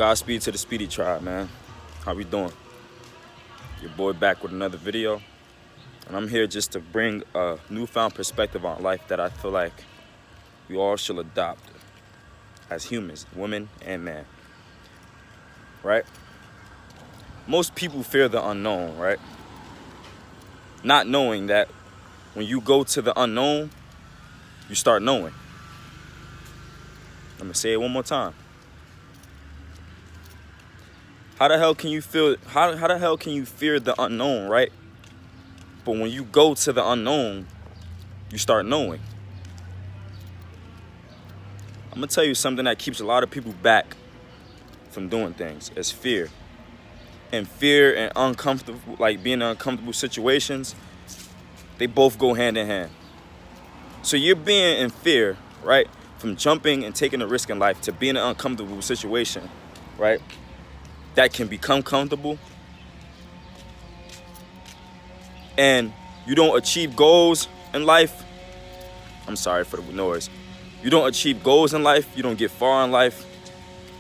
Godspeed to the Speedy Tribe, man. How we doing? Your boy back with another video. And I'm here just to bring a newfound perspective on life that I feel like we all should adopt as humans, women and men. Right? Most people fear the unknown, right? Not knowing that when you go to the unknown, you start knowing. I'm gonna say it one more time. How the hell can you feel? How the hell can you fear the unknown, right? But when you go to the unknown, you start knowing. I'm gonna tell you something that keeps a lot of people back from doing things. It's fear. And fear and uncomfortable, like being in uncomfortable situations, they both go hand in hand. So you're being in fear, right? From jumping and taking a risk in life to being in an uncomfortable situation, right? That can become comfortable. And you don't achieve goals in life. I'm sorry for the noise. You don't achieve goals in life. You don't get far in life.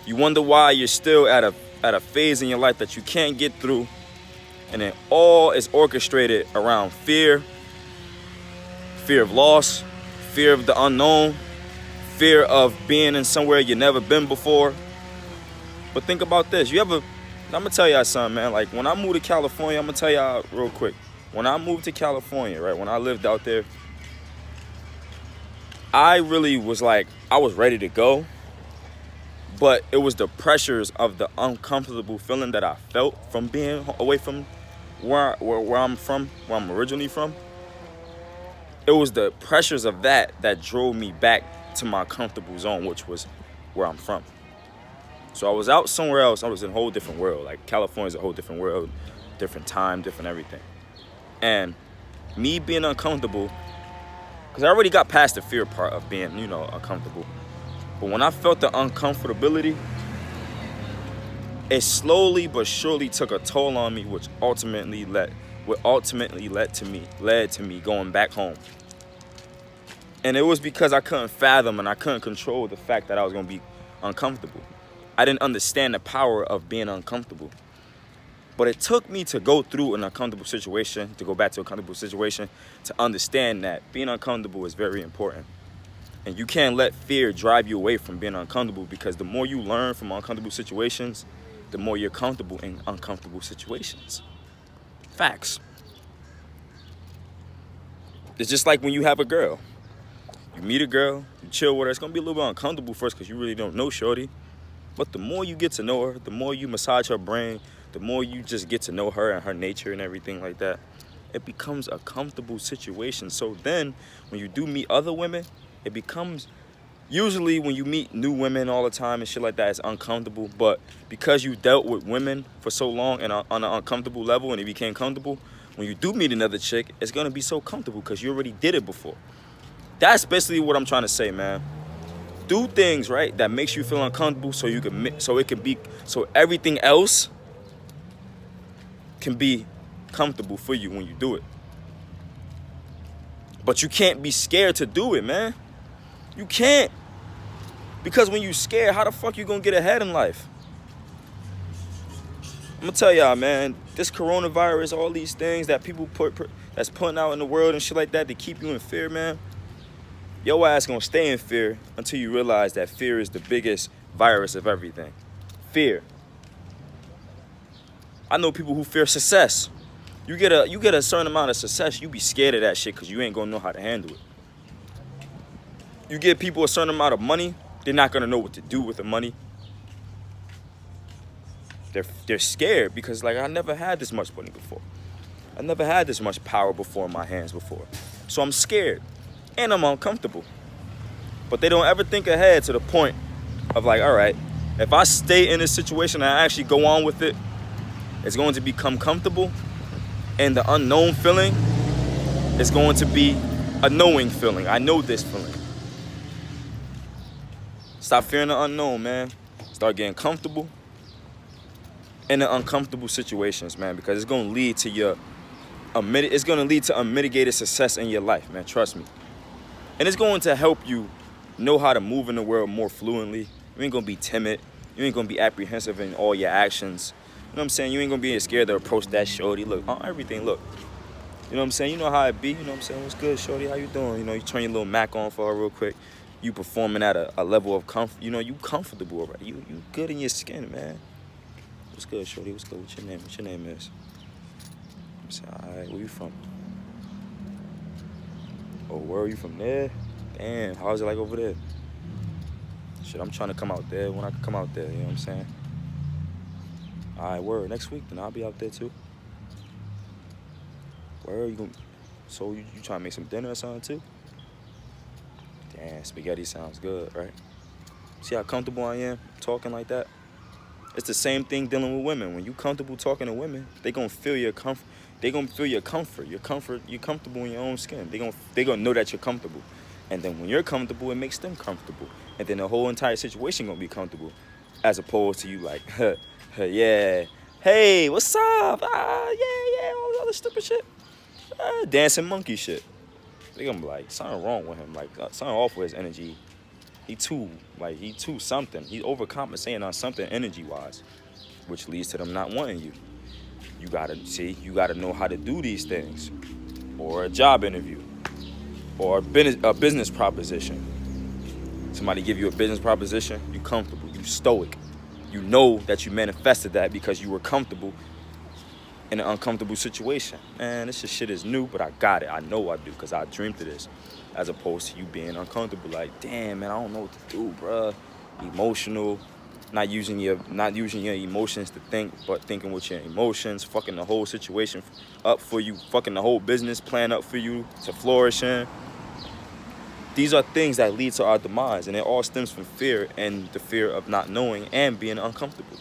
You wonder why you're still at a phase in your life that you can't get through. And it all is orchestrated around fear. Fear of loss. Fear of the unknown. Fear of being in somewhere you've never been before. But think about this. I'm going to tell y'all something, man. Like, when I moved to California, I'm going to tell y'all real quick. When I moved to California, right, when I lived out there, I really was like, I was ready to go. But it was the pressures of the uncomfortable feeling that I felt from being away from where I'm from, where I'm originally from. It was the pressures of that drove me back to my comfortable zone, which was where I'm from. So I was out somewhere else. I was in a whole different world. Like, California's a whole different world, different time, different everything. And me being uncomfortable, because I already got past the fear part of being, uncomfortable. But when I felt the uncomfortability, it slowly but surely took a toll on me, which ultimately led to me going back home. And it was because I couldn't fathom and I couldn't control the fact that I was going to be uncomfortable. I didn't understand the power of being uncomfortable. But it took me to go through an uncomfortable situation, to go back to a comfortable situation, to understand that being uncomfortable is very important. And you can't let fear drive you away from being uncomfortable, because the more you learn from uncomfortable situations, the more you're comfortable in uncomfortable situations. Facts. It's just like when you have a girl. You meet a girl, you chill with her. It's going to be a little bit uncomfortable first because you really don't know shorty. But the more you get to know her, the more you massage her brain, the more you just get to know her and her nature and everything like that, it becomes a comfortable situation. So then when you do meet other women, it becomes, usually when you meet new women all the time and shit like that, it's uncomfortable. But because you dealt with women for so long and on an uncomfortable level and it became comfortable, when you do meet another chick, it's going to be so comfortable because you already did it before. That's basically what I'm trying to say, man. Do things, right, that makes you feel uncomfortable so everything else can be comfortable for you when you do it. But you can't be scared to do it, man. You can't. Because when you scared, how the fuck you gonna get ahead in life? I'm gonna tell y'all, man, this coronavirus, all these things that people that's putting out in the world and shit like that to keep you in fear, man. Your ass gonna stay in fear until you realize that fear is the biggest virus of everything. Fear. I know people who fear success. You get a certain amount of success, you be scared of that shit because you ain't gonna know how to handle it. You give people a certain amount of money, they're not gonna know what to do with the money. They're scared because, like, I never had this much money before. I never had this much power before in my hands before. So I'm scared. And I'm uncomfortable. But they don't ever think ahead to the point of, like, all right, if I stay in this situation and I actually go on with it, it's going to become comfortable. And the unknown feeling is going to be a knowing feeling. I know this feeling. Stop fearing the unknown, man. Start getting comfortable in the uncomfortable situations, man, because it's going to lead to unmitigated success in your life, man. Trust me. And it's going to help you know how to move in the world more fluently. You ain't going to be timid. You ain't gonna be apprehensive in all your actions. You know what I'm saying? You ain't gonna be scared to approach that shorty. Look, everything, look. You know what I'm saying? You know how it be. You know what I'm saying? What's good, shorty? How you doing? You know, you turn your little Mac on for her real quick. You performing at a level of comfort. You know, you comfortable already. You good in your skin, man. What's good, shorty? What's good? What's your name? What's your name is? I'm saying, all right, where you from? Oh, where are you from there? Damn, how's it like over there? Shit, I'm trying to come out there when I can come out there. You know what I'm saying? All right, word. Next week, then I'll be out there too. Where are you going? So you trying to make some dinner or something too? Damn, spaghetti sounds good, right? See how comfortable I am talking like that? It's the same thing dealing with women. When you comfortable talking to women, they gonna feel your comfort. They gonna feel your comfort. You're comfortable in your own skin. They gonna know that you're comfortable. And then when you're comfortable, it makes them comfortable. And then the whole entire situation gonna be comfortable. As opposed to you like, yeah, hey, what's up? Yeah, all this other stupid shit. Dancing monkey shit. They gonna be like, something wrong with him. Like, something off with his energy. He too something. He's overcompensating on something energy-wise, which leads to them not wanting you. You gotta know how to do these things. Or a job interview. Or a business proposition. Somebody give you a business proposition, you comfortable, you stoic. You know that you manifested that because you were comfortable in an uncomfortable situation. Man, this shit is new, but I got it. I know I do because I dreamed of this. As opposed to you being uncomfortable, like, damn, man, I don't know what to do, bruh. Emotional, not using your emotions to think, but thinking with your emotions, fucking the whole situation up for you, fucking the whole business plan up for you to flourish in. These are things that lead to our demise, and it all stems from fear and the fear of not knowing and being uncomfortable.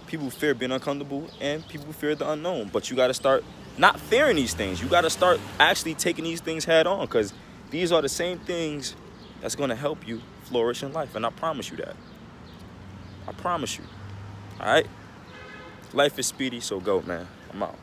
People fear being uncomfortable and people fear the unknown, but you got to start not fearing these things. You got to start actually taking these things head on, because these are the same things that's going to help you flourish in life, and I promise you that. I promise you. All right? Life is speedy, so go, man. I'm out.